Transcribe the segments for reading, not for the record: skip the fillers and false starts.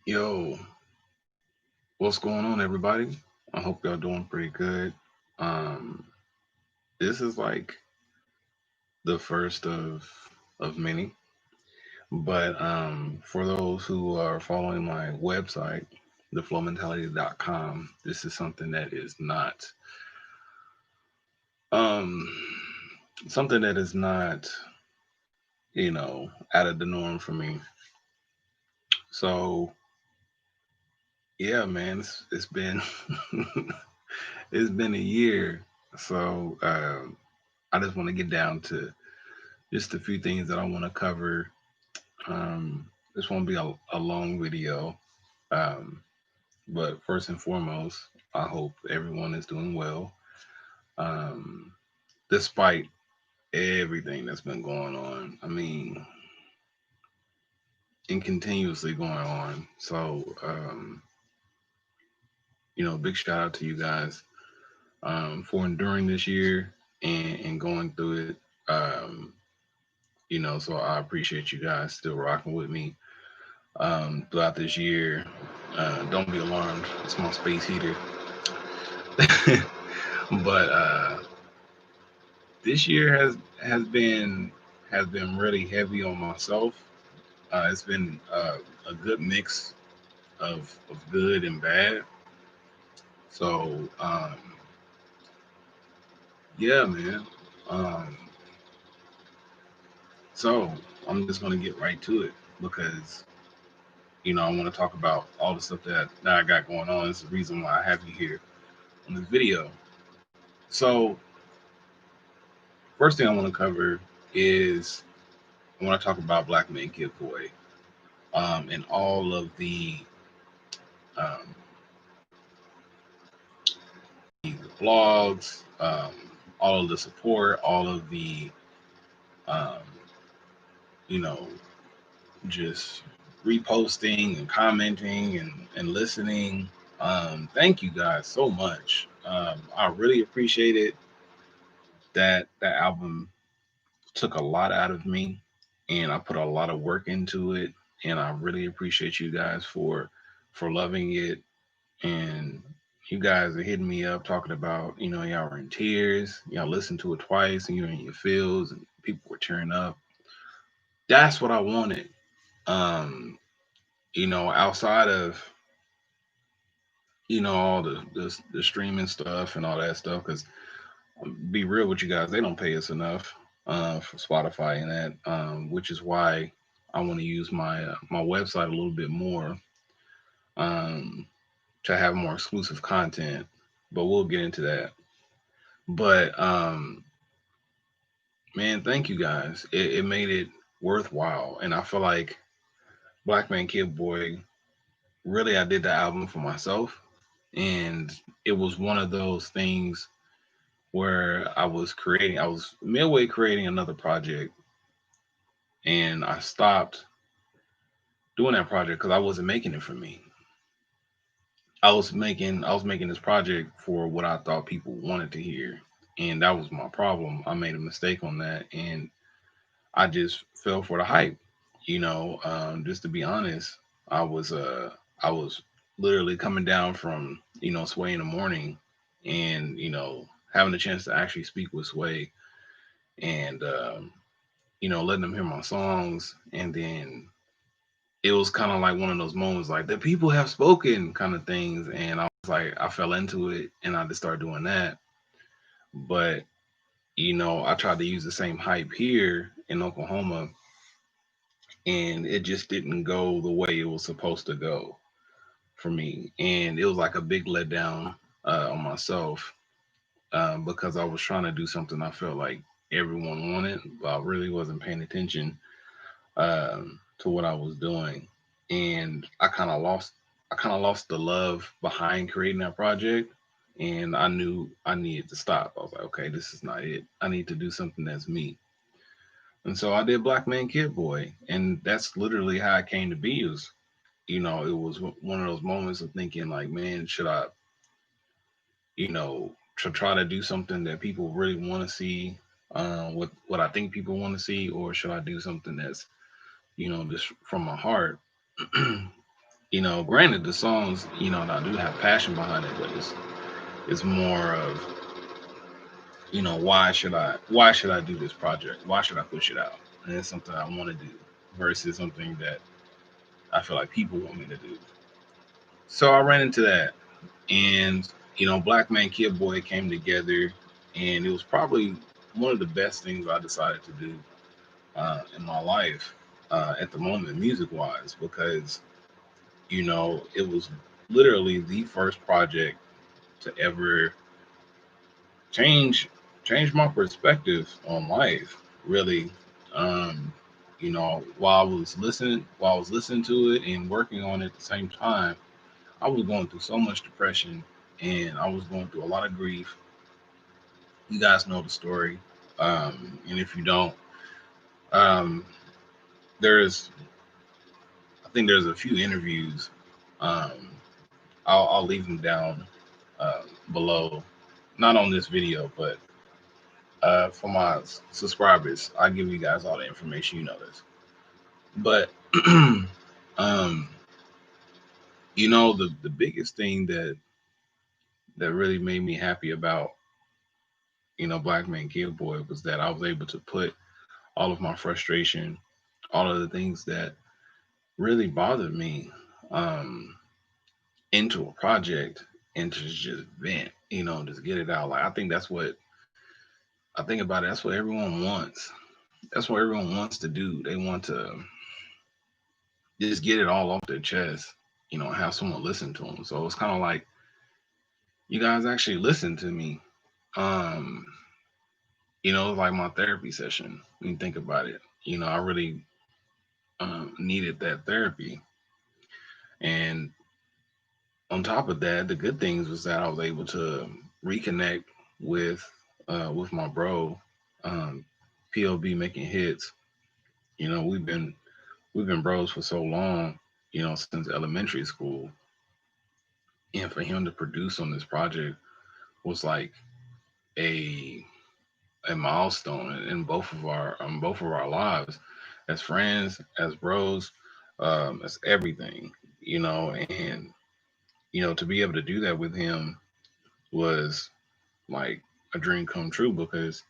Yo, what's going on, everybody? I hope y'all doing pretty good. Um, this is like the first of many, but for those who are following my website, theflowmentality.com, this is something that is not um something that is not out of the norm for me. So yeah, man, it's been it's been a year. So I just want to get down to just a few things that I want to cover. This won't be a long video, um, but first and foremost, I hope everyone is doing well, um, despite everything that's been going on. I mean, and continuously going on. So, big shout out to you guys for enduring this year and going through it. Um, so I appreciate you guys still rocking with me throughout this year. Don't be alarmed; it's my space heater. But this year has been really heavy on myself. It's been a good mix of good and bad. So yeah, man. Um, so I'm just gonna get right to it because I want to talk about all the stuff that I got going on. It's the reason why I have you here on this video. So first thing I want to cover is I want to talk about Black Man Kid Boy and all of um, the blogs, all of the support, all of the um, you know just reposting and commenting and listening. Thank you guys so much. I really appreciate it. That album took a lot out of me, and I put a lot of work into it, and I really appreciate you guys for loving it. And you guys are hitting me up talking about, y'all were in tears, y'all listened to it twice, and you're in your feels, and people were tearing up. That's what I wanted. Um, outside of all the streaming stuff and all that stuff, because be real with you guys, they don't pay us enough for Spotify and that, which is why I want to use my website a little bit more um, to have more exclusive content. But we'll get into that. But man, thank you guys. It made it worthwhile, and I feel like Black Man Kid Boy. Really, I did the album for myself, and it was one of those things where I was midway creating another project, and I stopped doing that project because I wasn't making it for me. I was making this project for what I thought people wanted to hear, and that was my problem. I made a mistake on that, and I just fell for the hype. Just to be honest, I was uh I was literally coming down from Sway in the morning, and having a chance to actually speak with Sway and letting them hear my songs, and then it was kind of like one of those moments like the people have spoken kind of things, and I was like I fell into it and I just started doing that. But I tried to use the same hype here in Oklahoma, and it just didn't go the way it was supposed to go for me, and it was like a big letdown on myself, because I was trying to do something I felt like everyone wanted, but I really wasn't paying attention to what I was doing, and I kind of lost the love behind creating that project, and I knew I needed to stop. I was like, okay, this is not it. I need to do something that's me. And so I did Black Man Kid Boy, and that's literally how it came to be. It was one of those moments of thinking like, man, should I, to try to do something that people really want to see, what I think people want to see, or should I do something that's, just from my heart? Granted the songs, I do have passion behind it, but it's more of, why should I do this project? Why should I push it out? And it's something I want to do versus something that I feel like people want me to do. So I ran into that, and Black Man Kid Boy came together, and it was probably one of the best things I decided to do in my life at the moment, music wise, because it was literally the first project to ever change change my perspective on life. Really, while I was listening to it and working on it at the same time, I was going through so much depression, and I was going through a lot of grief. You guys know the story, and if you don't, um, there's I think there's a few interviews. Um, I'll leave them down below, not on this video, but for my subscribers, I give you guys all the information. You know this, but um, the biggest thing that really made me happy about Black Man Kid Boy was that I was able to put all of my frustration, all of the things that really bothered me, um, into a project and to just vent, just get it out. Like I think about it. That's what everyone wants. That's what everyone wants to do. They want to just get it all off their chest, have someone listen to them. So it's kind of like you guys actually listen to me. Um, like my therapy session. When you think about it, I really needed that therapy. And on top of that, the good things was that I was able to reconnect with with my bro, um, POB making hits. We've been bros for so long, since elementary school, and for him to produce on this project was like a a milestone in both of our lives, as friends, as bros, as everything, and to be able to do that with him was like a dream come true, because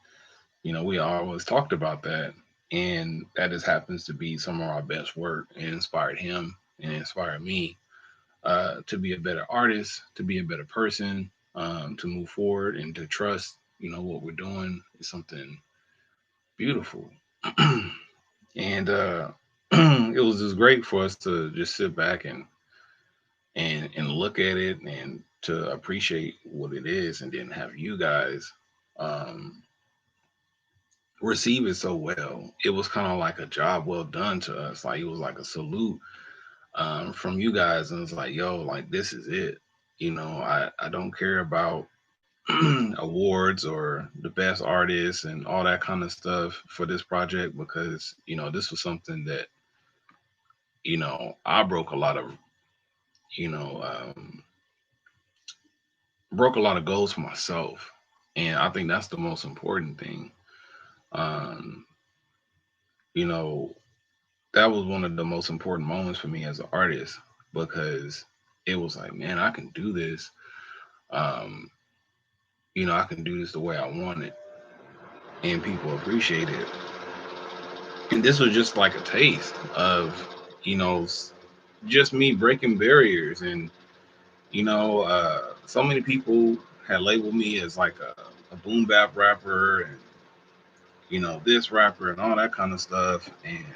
we always talked about that, and that just happens to be some of our best work, and inspired him and inspired me to be a better artist, to be a better person, to move forward and to trust what we're doing is something beautiful. And it was just great for us to just sit back and look at it and to appreciate what it is, and then have you guys um, receive it so well. It was kind of like a job well done to us. Like it was like a salute from you guys, and it's like, yo, like this is it. I don't care about awards or the best artists and all that kind of stuff for this project, because this was something that I you know um, broke a lot of goals for myself, and I think that's the most important thing. Um, you know, that was one of the most important moments for me as an artist, because it was like, man, I can do this. Um, I can do this the way I want it, and people appreciate it. And this was just like a taste of, just me breaking barriers. And so many people had labeled me as like a boom bap rapper, and this rapper and all that kind of stuff. And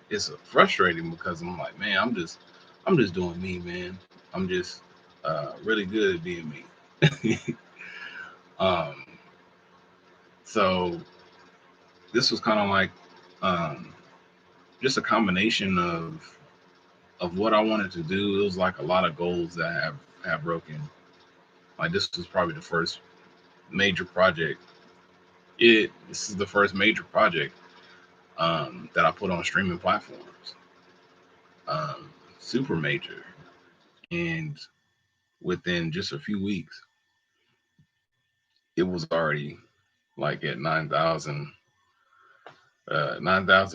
it's frustrating, because I'm like, man, I'm just doing me, man. I'm just really good at being me. um, so this was kind of like um, just a combination of what I wanted to do. It was like a lot of goals that have broken. Like this was probably the first major project. This is the first major project that I put on streaming platforms. Super major, and within just a few weeks, it was already like at 9,000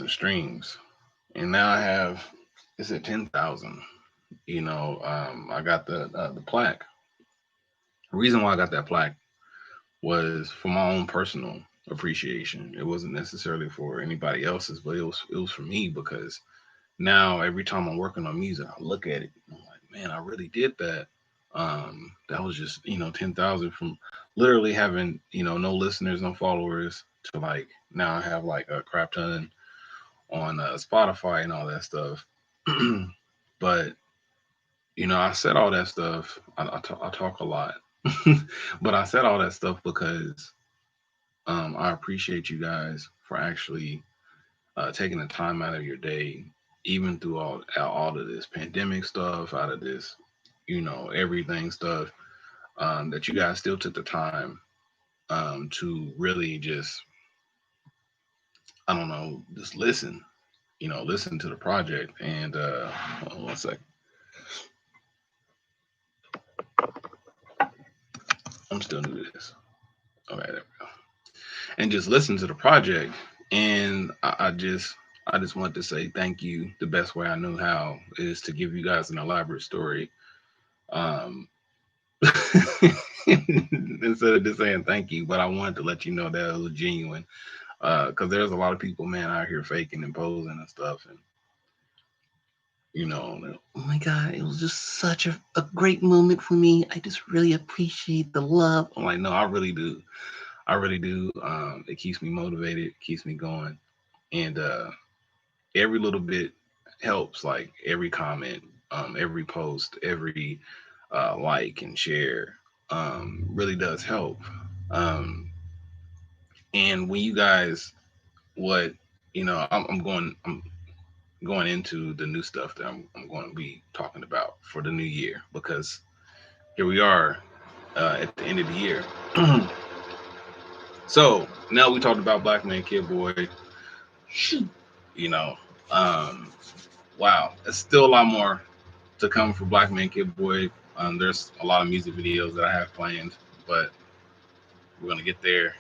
streams, and now it's at 10,000. I got the plaque. The reason why I got that plaque was for my own personal appreciation. It wasn't necessarily for anybody else's, but it was for me because now every time I'm working on music, I look at it and I'm like, man, I really did that. That was just 10,000 from literally having no listeners, no followers to like now I have like a crap ton on Spotify and all that stuff. But I said all that stuff. I talk a lot, but I said all that stuff because I appreciate you guys for actually taking the time out of your day, even through all of this pandemic stuff, out of this, everything stuff, that you guys still took the time to really just, I don't know, just listen, listen to the project. And hold on one second, I'm still new to this. Okay, there we go. And just listen to the project. And I just want to say thank you. The best way I know how is to give you guys an elaborate story. Um, instead of just saying thank you, but I wanted to let you know that it was genuine. Because there's a lot of people, man, out here faking and posing and stuff, and oh my god, it was just such a great moment for me. I just really appreciate the love. I'm like, no, I really do. I really do. It keeps me motivated, keeps me going, and every little bit helps. Like every comment, every post, every like and share, really does help. Um, and when you guys, what I'm going into the new stuff that I'm going to be talking about for the new year because here we are at the end of the year. So now we talked about Black Man Kid Boy. You know, um, wow, there's still a lot more to come for Black Man Kid Boy. There's a lot of music videos that I have planned, but we're gonna get there.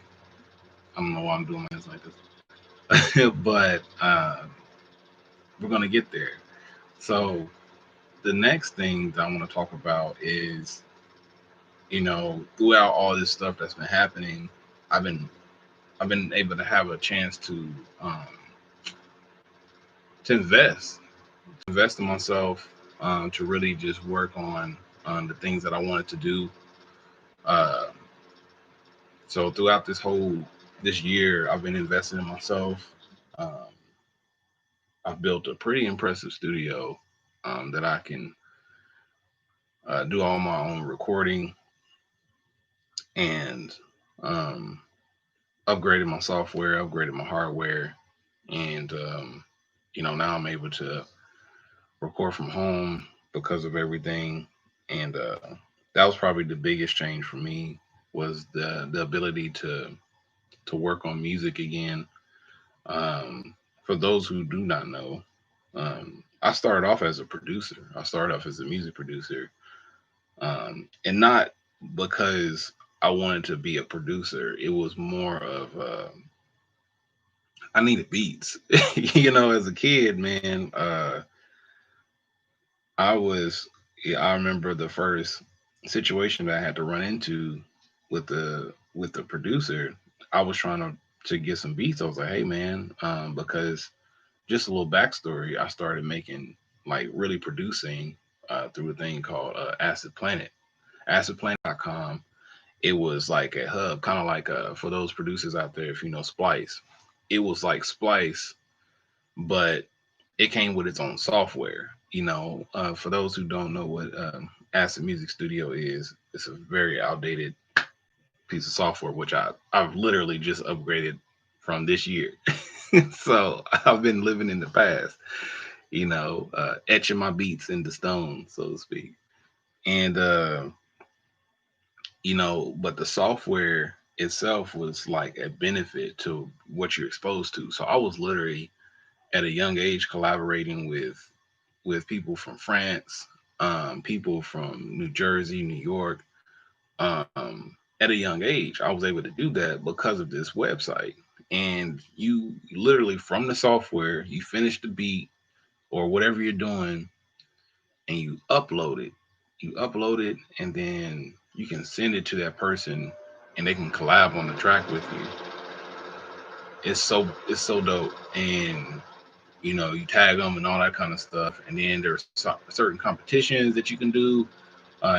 I don't know why I'm doing my hands like this, but we're gonna get there. So the next thing that I want to talk about is, throughout all this stuff that's been happening, I've been I've been able to have a chance um, to invest in myself, to really just work on the things that I wanted to do. Uh, so throughout this year, I've been investing in myself. Um, I've built a pretty impressive studio that I can do all my own recording and um, upgraded my software, upgraded my hardware, and now I'm able to record from home because of everything. And that was probably the biggest change for me was the ability to work on music again. Um, for those who do not know, I started off as a producer. I started off as a music producer, and not because I wanted to be a producer. It was more of I needed beats. As a kid, man, I was, yeah, I remember the first situation that I had to run into with the producer. I was trying to get some beats. I was like, hey man, because just a little backstory, I started making like really producing through a thing called Acid Planet, acidplanet.com. It was like a hub, kind of like for those producers out there, if you know Splice, it was like Splice, but it came with its own software. For those who don't know what Acid Music Studio is, it's a very outdated piece of software, which I've literally just upgraded from this year. So I've been living in the past, etching my beats into stone, so to speak. And but the software itself was like a benefit to what you're exposed to. So I was literally at a young age collaborating with people from France, people from New Jersey, New York. At a young age, I was able to do that because of this website. And you literally from the software, you finish the beat or whatever you're doing, and you upload it. You upload it, and then you can send it to that person, and they can collab on the track with you. It's so dope, and you tag them and all that kind of stuff. And then there's certain competitions that you can do.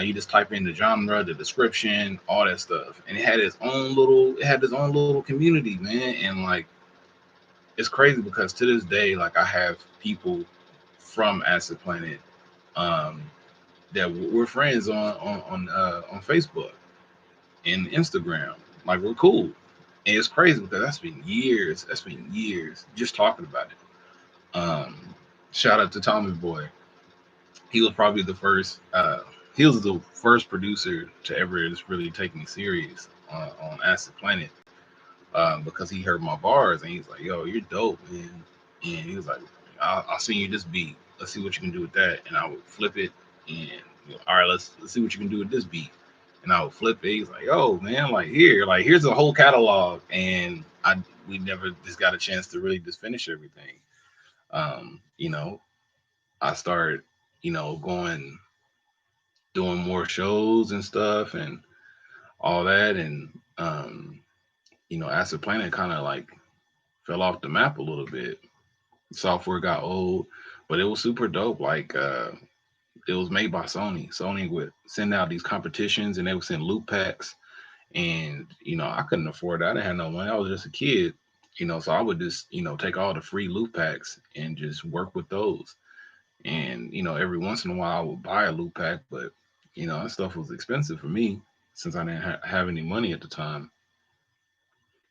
You just type in the genre, the description, all that stuff, and it had its own little community, man. And like, it's crazy because to this day, like, I have people from Acid Planet, um, that we're friends on Facebook and Instagram. Like, we're cool, and it's crazy because that's been years. That's been years just talking about it. Shout out to Tommy Boy. He was probably the first. He was the first producer to ever just really take me serious on Acid Planet, because he heard my bars and he's like, "Yo, you're dope, man." And he was like, "I'll send you this beat. Let's see what you can do with that." And I would flip it, and all right, let's see what you can do with this beat. And I would flip it. He's like, "Oh man, here's a whole catalog." And we never just got a chance to really just finish everything. Um, you know, I started, going doing more shows and stuff and all that, and Acid Planet kind of like fell off the map a little bit. Software got old, but it was super dope. Like, it was made by Sony. Sony would send out these competitions, and they would send loop packs. And I couldn't afford that. I didn't have no money. I was just a kid. So I would just take all the free loop packs and just work with those. And every once in a while I would buy a loop pack, but that stuff was expensive for me since I didn't have any money at the time.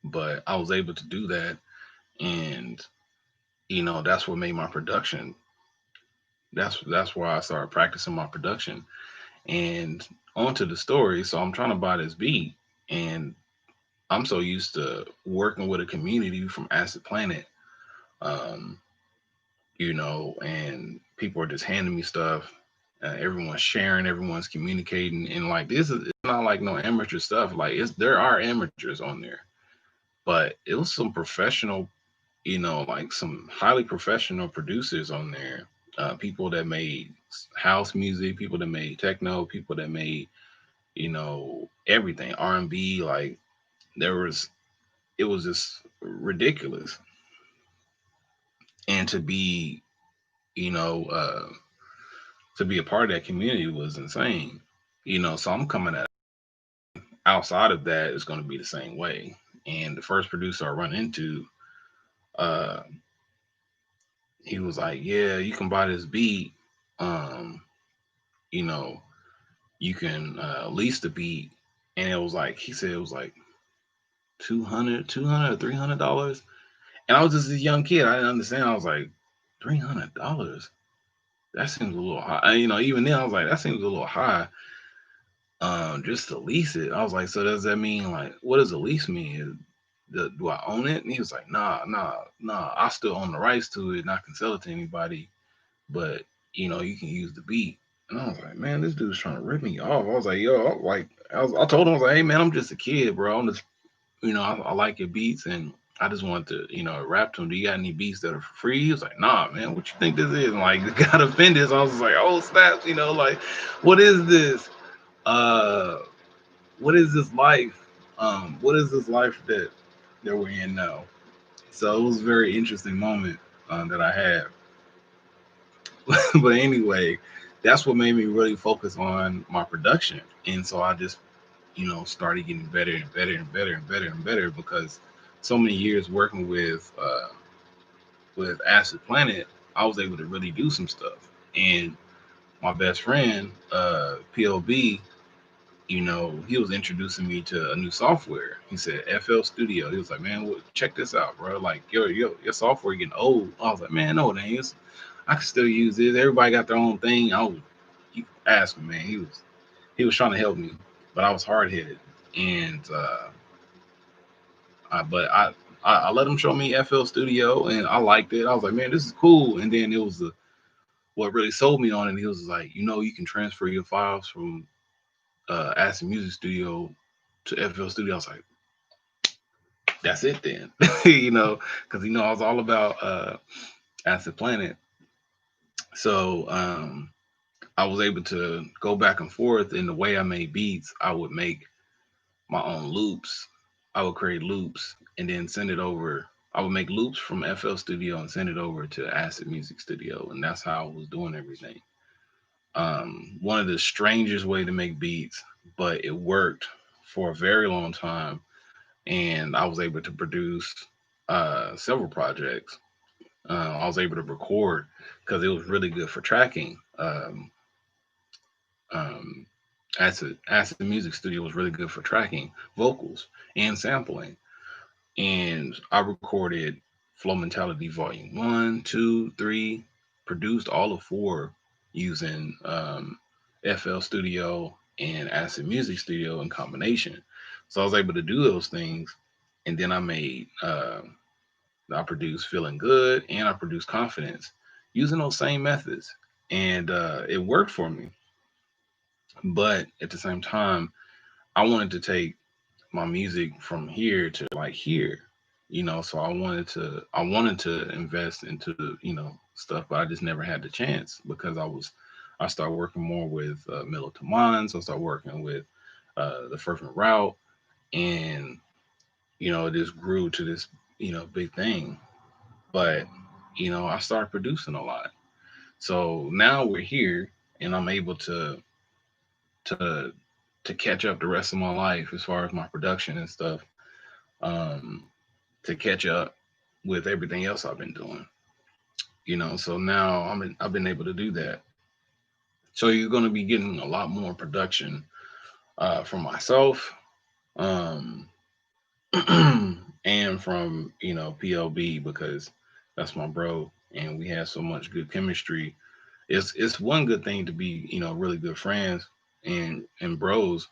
But I was able to do that, and that's what made my production. That's why I started practicing my production. And onto the story. So I'm trying to buy this beat, and I'm so used to working with a community from Acid Planet, um, and people are just handing me stuff. Everyone's sharing, everyone's communicating, and like, this is, it's not like no amateur stuff. Like, there are amateurs on there, but it was some professional, like some highly professional producers on there. People that made house music, people that made techno, people that made everything, R&B. Like, there was, it was just ridiculous. And you know uh to be a part of that community was insane. So I'm coming at, outside of that, it's going to be the same way. And the first producer I run into, uh he was like, "Yeah, you can buy this beat. um you know you can lease the beat." And it was like, he said it was like 200 or $300. And I was just a young kid, I didn't understand. I was like, $300, that seems a little high. Even then I was like, that seems a little high, just to lease it. I was like, so does that mean, like, what does a lease mean? Do I own it? And he was like, nah, I still own the rights to it, and I can sell it to anybody, but you can use the beat. And I was like, man, this dude's trying to rip me off. I was like, yo, like, I told him, I was like, hey man, I'm just a kid, bro. I'm just, I like your beats, and I just want to, rap to him. Do you got any beats that are free? He was like, nah, man, what you think this is? And like, got offended. So I was like, oh snaps, like, what is this? Uh, what is this life? What is this life that we're in now? So it was a very interesting moment, that I had. But anyway, that's what made me really focus on my production. And so I just, started getting better and better and better and better and better, because so many years working with Acid Planet, I was able to really do some stuff. And my best friend, PLB, he was introducing me to a new software. He said FL Studio. He was like, man, check this out, bro. Like, your software getting old. I was like, man, no, it ain't. I can still use this. Everybody got their own thing. You ask him, man. He was trying to help me, but I was hard headed, and I let him show me FL Studio, and I liked it. I was like, man, this is cool. And then it was what really sold me on it. He was like, you can transfer your files from Acid Music Studio to FL Studio. I was like, that's it then, because I was all about Acid Planet. So I was able to go back and forth in the way I made beats. I would make my own loops. I would create loops and then send it over. I would make loops from FL Studio and send it over to Acid Music Studio, and that's how I was doing everything. One of the strangest way to make beats, but it worked for a very long time, and I was able to produce several projects. I was able to record because it was really good for tracking. Um, Acid Music Studio was really good for tracking vocals and sampling. And I recorded Flowmentality Volume 1, 2, 3, produced all of four using FL Studio and Acid Music Studio in combination. So I was able to do those things, and then I produced Feeling Good and I produced Confidence using those same methods, and it worked for me. But at the same time, I wanted to take my music from here to like here, so I wanted to invest into stuff, but I just never had the chance because I started working more with Miller Tamans. I started working with the Fervent Route, and it just grew to this big thing. But I started producing a lot, so now we're here, and I'm able to to catch up the rest of my life as far as my production and stuff, um, to catch up with everything else I've been doing. So now I've been able to do that. So you're going to be getting a lot more production from myself, um, and from PLB, because that's my bro, and we have so much good chemistry. It's one good thing to be really good friends and bros,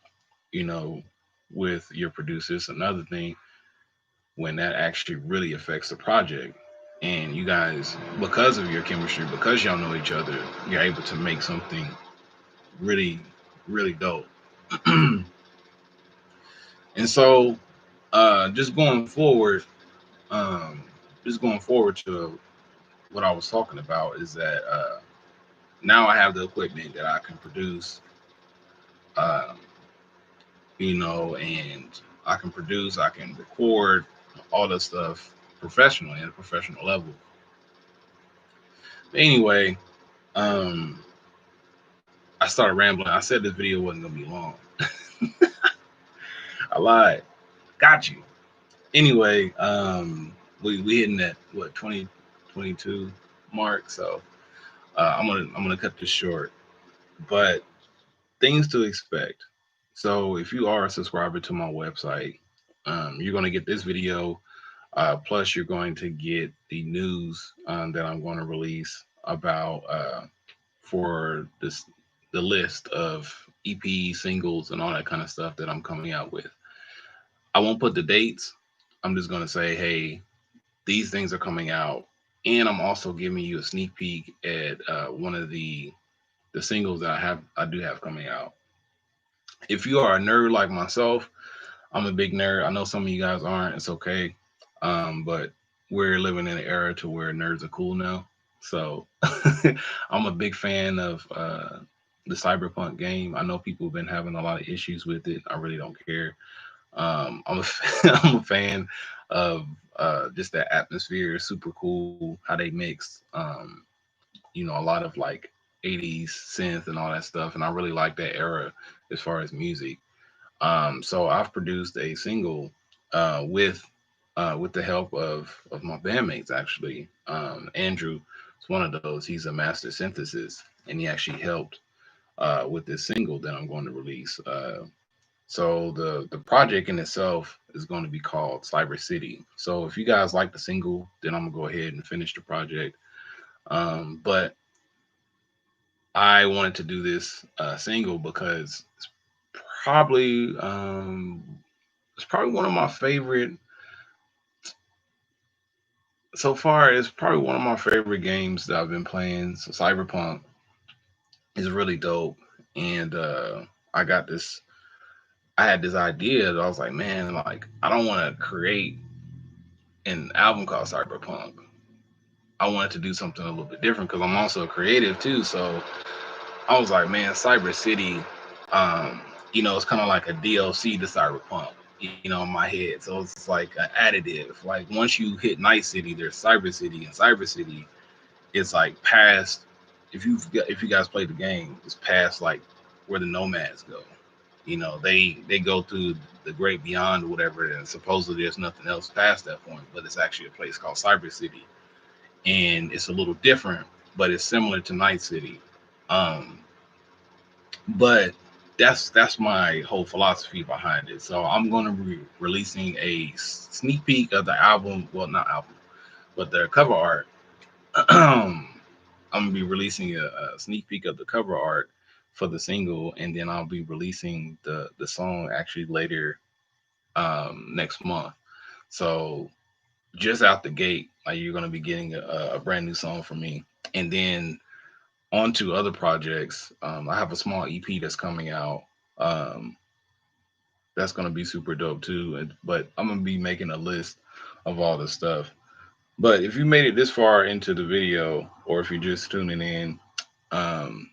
you know, with your producers. Another thing, when that actually really affects the project. And you guys, because of your chemistry, because y'all know each other, you're able to make something really, really dope. And so, just going forward, um, just going forward to what I was talking about is that now I have the equipment that I can produce, um, and I can record all this stuff professionally at a professional level. But anyway, um, I started rambling. I said this video wasn't gonna be long. I lied. Got you. Anyway, we hitting that what 2022 mark. So I'm gonna cut this short. But things to expect. So if you are a subscriber to my website, you're gonna get this video. Plus, you're going to get the news that I'm going to release about for the list of EP singles and all that kind of stuff that I'm coming out with. I won't put the dates. I'm just going to say, hey, these things are coming out, and I'm also giving you a sneak peek at one of the singles that I do have coming out. If you are a nerd like myself, I'm a big nerd. I know some of you guys aren't. It's okay. But we're living in an era to where nerds are cool now. So I'm a big fan of the Cyberpunk game. I know people have been having a lot of issues with it. I really don't care. I'm a fan of just that atmosphere. It's super cool how they mixed, a lot of like 80s synth and all that stuff. And I really like that era as far as music. So I've produced a single with the help of my bandmates actually. Andrew is one of those. He's a master synthesis, and he actually helped with this single that I'm going to release. So the project in itself is going to be called Cyber City. So if you guys like the single, then I'm gonna go ahead and finish the project. But I wanted to do this single because probably um, it's probably one of my favorite so far. It's probably one of my favorite games that I've been playing. So Cyberpunk is really dope, and I got this. I had this idea that I was like, man, like I don't want to create an album called Cyberpunk. I wanted to do something a little bit different because I'm also a creative too. So I was like, man, Cyber City, you know, it's kind of like a DLC to Cyberpunk, you know, in my head. So it's like an additive. Like once you hit Night City, there's Cyber City, and Cyber City is like past. If you guys played the game, it's past like where the nomads go. You know, they go through the great beyond or whatever, and supposedly there's nothing else past that point. But it's actually a place called Cyber City, and it's a little different, but it's similar to Night City. Um, but that's my whole philosophy behind it. So I'm going to be releasing a sneak peek of the album. Well, not album, but the cover art. I'm gonna be releasing a sneak peek of the cover art for the single, and then I'll be releasing the song actually later next month. So just out the gate, like you're gonna be getting a brand new song from me, and then on to other projects. I have a small EP that's coming out. Um, that's gonna be super dope too. But I'm gonna be making a list of all the stuff. But if you made it this far into the video, or if you're just tuning in, um,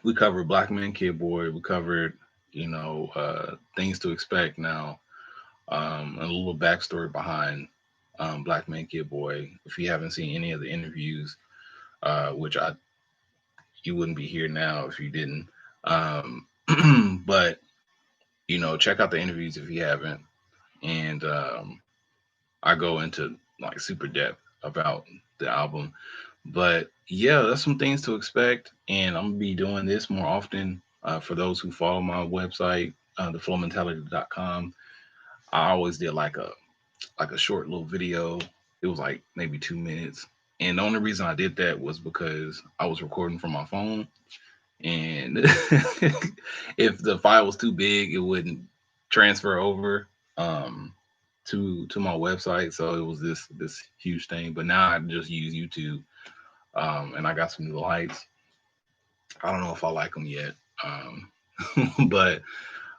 we covered Black Man Kid Boy. We covered, you know, things to expect now, and a little backstory behind Black Man Kid Boy. If you haven't seen any of the interviews, which I you wouldn't be here now if you didn't. Um, but you know, check out the interviews if you haven't. And I go into like super depth about the album. But yeah, that's some things to expect. And I'm gonna be doing this more often. For those who follow my website, theflowmentality.com, I always did like a short little video. It was like maybe 2 minutes. And the only reason I did that was because I was recording from my phone. And if the file was too big, it wouldn't transfer over um, to my website. So it was this huge thing. But now I just use YouTube, and I got some new lights. I don't know if I like them yet, but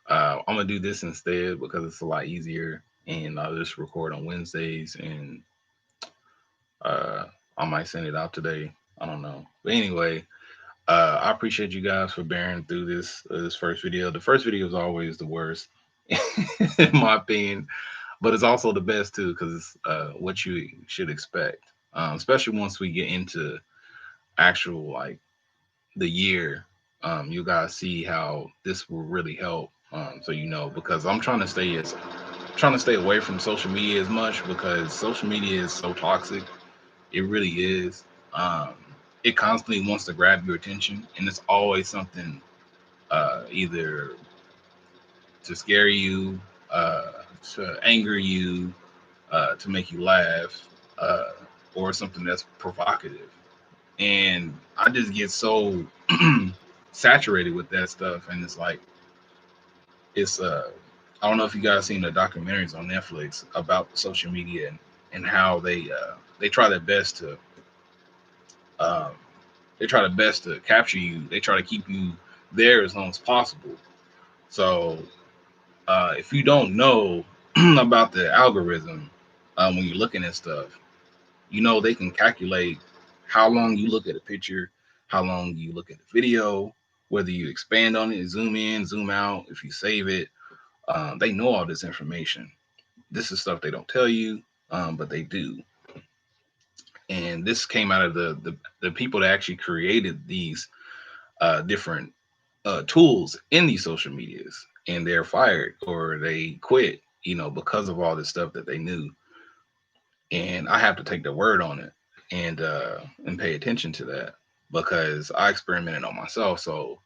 I'm gonna do this instead because it's a lot easier, and I'll just record on Wednesdays, and uh, I might send it out today. I don't know, but anyway, I appreciate you guys for bearing through this first video. The first video is always the worst, in my opinion, but it's also the best too because it's what you should expect, especially once we get into actual like the year. You guys see how this will really help. So you know, because trying to stay away from social media as much because social media is so toxic. It really is. Um, it constantly wants to grab your attention, and it's always something either to scare you, uh, to anger you, to make you laugh, uh, or something that's provocative. And I just get so saturated with that stuff, and it's like it's I don't know if you guys seen the documentaries on Netflix about social media and how they try their best to um, capture you. They try to keep you there as long as possible. So if you don't know about the algorithm when you're looking at stuff, you know they can calculate how long you look at a picture, how long you look at the video, whether you expand on it, zoom in, zoom out, if you save it. They know all this information. This is stuff they don't tell you, but they do. And this came out of the people that actually created these different tools in these social medias, and they're fired or they quit, you know, because of all this stuff that they knew. And I have to take their word on it and pay attention to that because I experimented on myself. So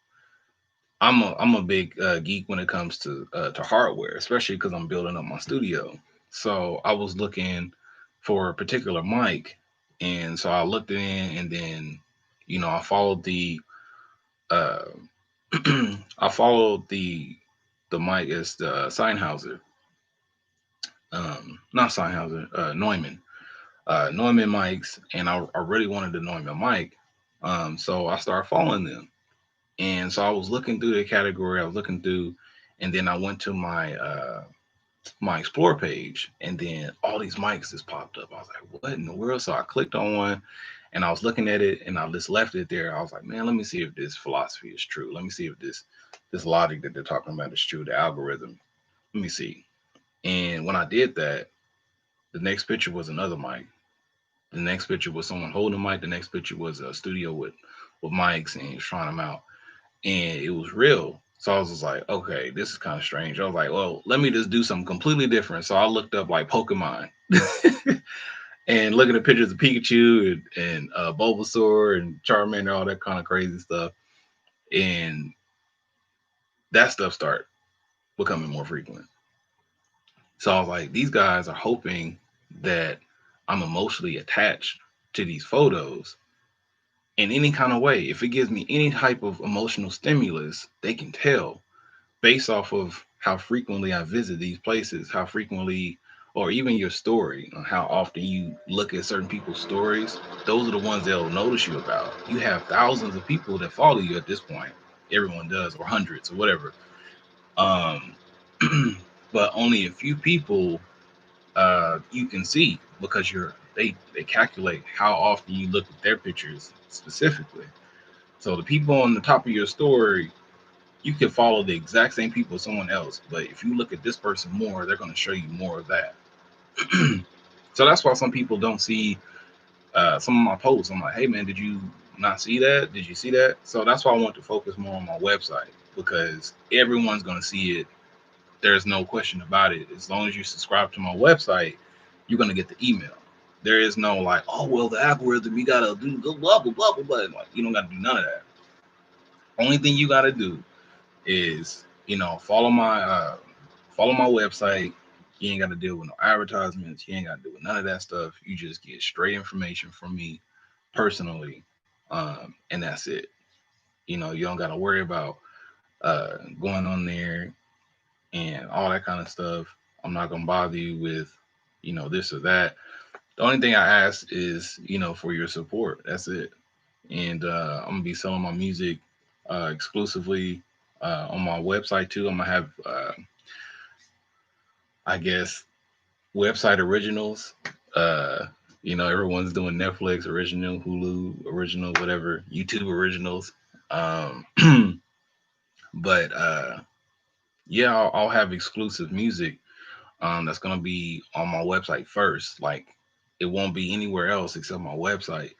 I'm a big geek when it comes to hardware, especially because I'm building up my studio. So I was looking for a particular mic, and so I looked it in, and then you know uh, I followed the mic as the Sennheiser, not Sennheiser, Neumann, Neumann mics, and I really wanted the Neumann mic, so I started following them. And so I was looking through the category, I was looking through, and then I went to my explore page, and then all these mics just popped up. I was like, what in the world? So I clicked on one, And I was looking at it and I just left it there. I was like, man, let me see if this philosophy is true. Let me see if this logic that they're talking about is true, the algorithm. Let me see. And when I did that, the next picture was another mic. The next picture was someone holding a mic. The next picture was a studio with mics and trying them out. And it was real. So I was just like, okay, this is kind of strange. I was like, well, let me just do something completely different. So I looked up like Pokemon and looking at pictures of Pikachu and Bulbasaur and Charmander, all that kind of crazy stuff. And that stuff started becoming more frequent. So I was like, these guys are hoping that I'm emotionally attached to these photos in any kind of way. If it gives me any type of emotional stimulus, they can tell based off of how frequently I visit these places, how frequently, or even your story, on how often you look at certain people's stories. Those are the ones they'll notice you about. You have thousands of people that follow you at this point. Everyone does, or hundreds, or whatever. Um, but only a few people you can see because they calculate how often you look at their pictures specifically. So the people on the top of your story, you can follow the exact same people as someone else, but if you look at this person more, they're going to show you more of that. So that's why some people don't see some of my posts. I'm like, hey man, did you not see that? Did you see that? So that's why I want to focus more on my website because everyone's going to see it. There's no question about it. As long as you subscribe to my website, you're going to get the email. There is no like, oh well, the algorithm, you gotta do blah blah blah blah blah. Like, you don't gotta do none of that. Only thing you gotta do is follow my website. You ain't got to deal with no advertisements. You ain't got to do with none of that stuff. You just get straight information from me personally, and that's it. You don't got to worry about going on there and all that kind of stuff. I'm not gonna bother you with this or that. The only thing I ask is for your support. That's it. And I'm gonna be selling my music exclusively on my website too. I'm gonna have I guess website originals. Uh, everyone's doing Netflix original, Hulu original, whatever, YouTube originals. Um, but yeah, I'll have exclusive music that's gonna be on my website first. Like it won't be anywhere else except my website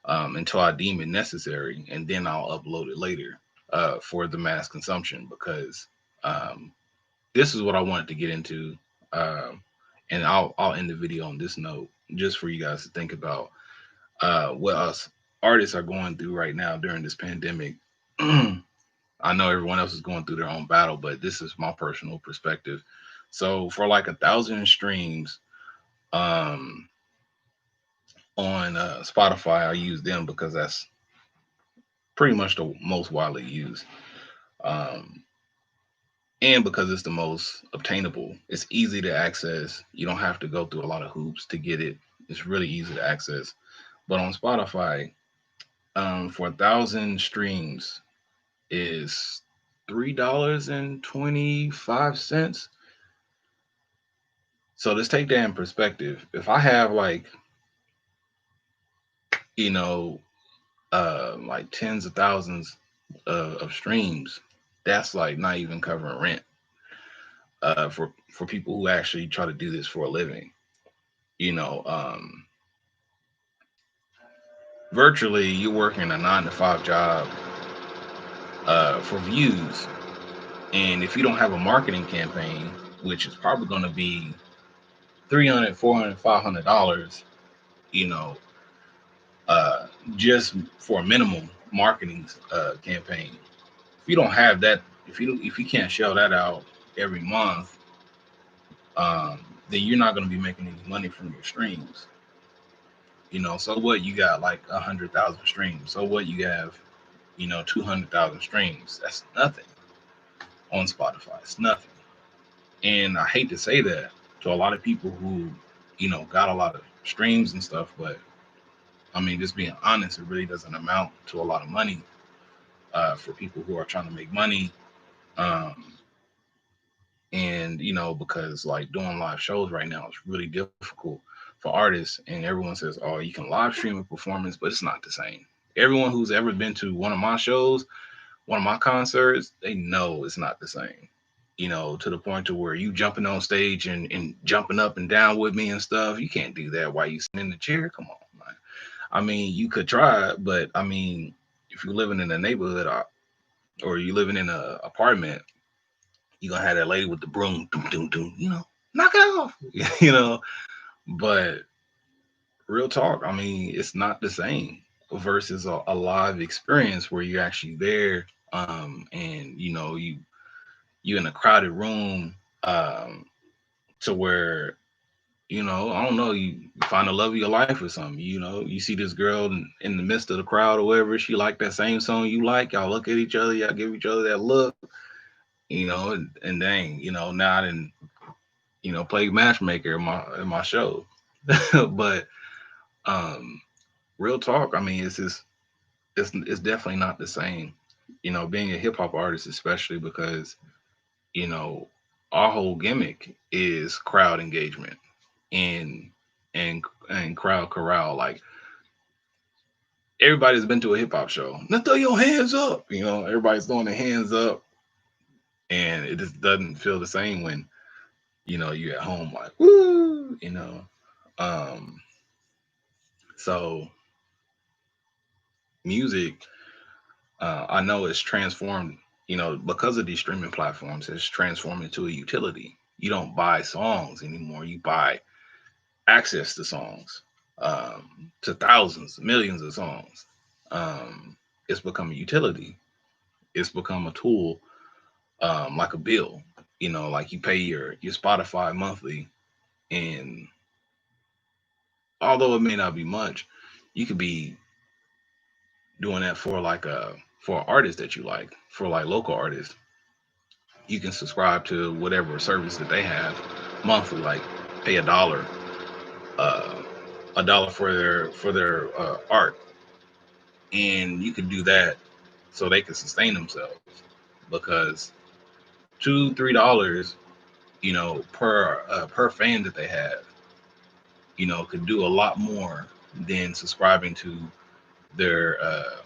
until I deem it necessary, and then I'll upload it later for the mass consumption because um, this is what I wanted to get into. Um, and I'll end the video on this note just for you guys to think about what us artists are going through right now during this pandemic. I know everyone else is going through their own battle, but this is my personal perspective. So for like 1,000 streams um, on Spotify, I use them because that's pretty much the most widely used. Um, and because it's the most obtainable, it's easy to access. You don't have to go through a lot of hoops to get it. It's really easy to access. But on Spotify, for 1,000 streams is $3.25. So let's take that in perspective. If I have you know like tens of thousands of streams, that's like not even covering rent for people who actually try to do this for a living. You know, virtually you're working a 9 to 5 job for views, and if you don't have a marketing campaign, which is probably going to be 300, 400, $500, you know, uh, just for a minimum marketing campaign. If you don't have that, if you can't shell that out every month, um, then you're not going to be making any money from your streams. So what, you got like 100,000 streams? So what, you have 200,000 streams? That's nothing on Spotify. It's nothing. And I hate to say that to a lot of people who got a lot of streams and stuff, but I mean, just being honest, it really doesn't amount to a lot of money for people who are trying to make money. Um, and because like doing live shows right now is really difficult. for artists, and everyone says, "Oh, you can live stream a performance," but it's not the same. Everyone who's ever been to one of my shows, one of my concerts, they know it's not the same. To the point to where you jumping on stage and jumping up and down with me and stuff. You can't do that while you sitting in the chair. Come on, man. I mean, you could try it, but I mean, if you're living in a neighborhood or you living in an apartment, you're gonna have that lady with the broom, doom, doom, doom, knock it off. you know. But real talk, I mean, it's not the same versus a live experience where you're actually there, and you in a crowded room, to where I don't know, you find the love of your life or something. You see this girl in the midst of the crowd or whatever, she like that same song you like. Y'all look at each other, y'all give each other that look, and dang, now I didn't, play matchmaker in my show. But um, real talk, I mean, it's definitely not the same. Being a hip hop artist, especially because you know our whole gimmick is crowd engagement and and and crowd corral. Like everybody's been to a hip hop show. Now throw your hands up. Everybody's throwing their hands up, and it just doesn't feel the same when you're at home like woo. Um, so music, I know it's transformed. Because of these streaming platforms, it's transformed into a utility. You don't buy songs anymore. You buy access to songs, to thousands, millions of songs. Um, it's become a utility. It's become a tool, like a bill. Like you pay your Spotify monthly, and although it may not be much, you could be doing that for an artist that you like, for like local artists. You can subscribe to whatever service that they have monthly, like pay uh, $1 for their art, and you can do that so they can sustain themselves because $2-3, per fan that they have, could do a lot more than subscribing to their uh,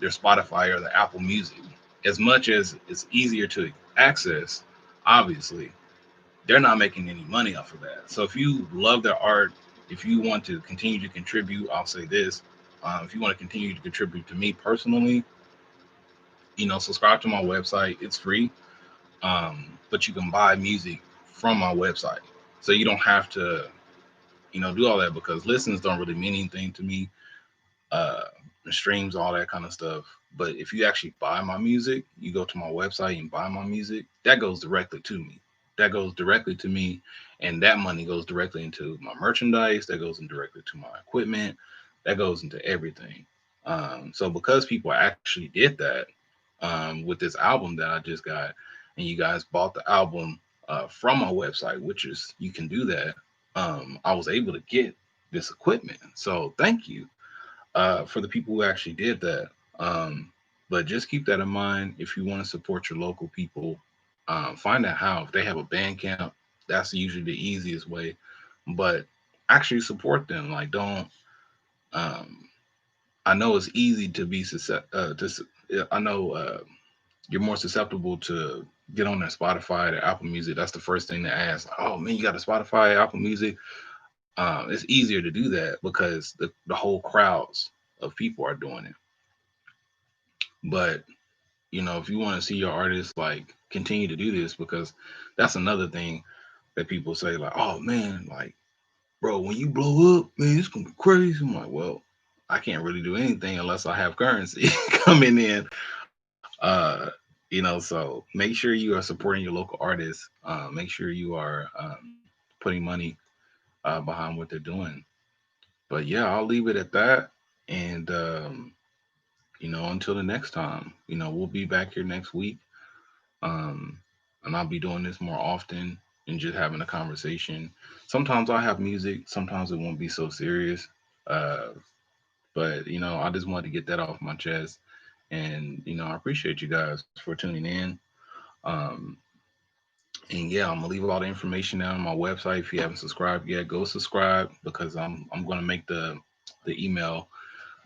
their Spotify or the Apple Music. As much as it's easier to access, obviously, they're not making any money off of that. So if you love their art, if you want to continue to contribute, I'll say this: if you want to continue to contribute to me personally, subscribe to my website. It's free, but you can buy music from my website, so you don't have to, do all that because listens don't really mean anything to me. uh, Streams, all that kind of stuff. But if you actually buy my music, you go to my website and buy my music, that goes directly to me. That goes directly to me, and that money goes directly into my merchandise. That goes in directly to my equipment. That goes into everything. So because people actually did that, with this album that I just got, and you guys bought the album from my website, which is you can do that. I was able to get this equipment. So thank you, for the people who actually did that. Um, but just keep that in mind if you want to support your local people. Find out how. If they have a band camp, that's usually the easiest way. But actually support them. Like, don't. Um, I know it's easy to be I know you're more susceptible to get on their Spotify, their Apple Music. That's the first thing to ask. Like, oh man, you got a Spotify, Apple Music. It's easier to do that because the whole crowds of people are doing it. But if you want to see your artists like continue to do this, because that's another thing that people say, like, oh man, like, bro, when you blow up, man, it's gonna be crazy. I'm like, well, I can't really do anything unless I have currency coming in. So make sure you are supporting your local artists. Make sure you are putting money behind what they're doing. But yeah, I'll leave it at that. And until the next time, we'll be back here next week. Um, and I'll be doing this more often and just having a conversation. Sometimes I'll have music, sometimes it won't be so serious. Uh, but I just wanted to get that off my chest. And I appreciate you guys for tuning in. Um, And yeah, I'm gonna leave all the information down on my website. If you haven't subscribed yet, go subscribe because I'm gonna make the email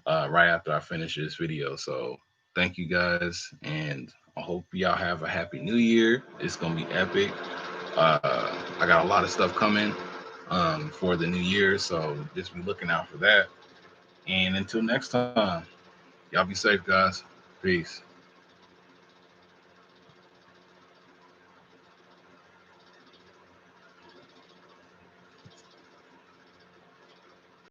right after I finish this video. So thank you guys, and I hope y'all have a happy new year. It's gonna be epic. I got a lot of stuff coming for the new year, so just be looking out for that. And until next time, y'all be safe, guys. Peace.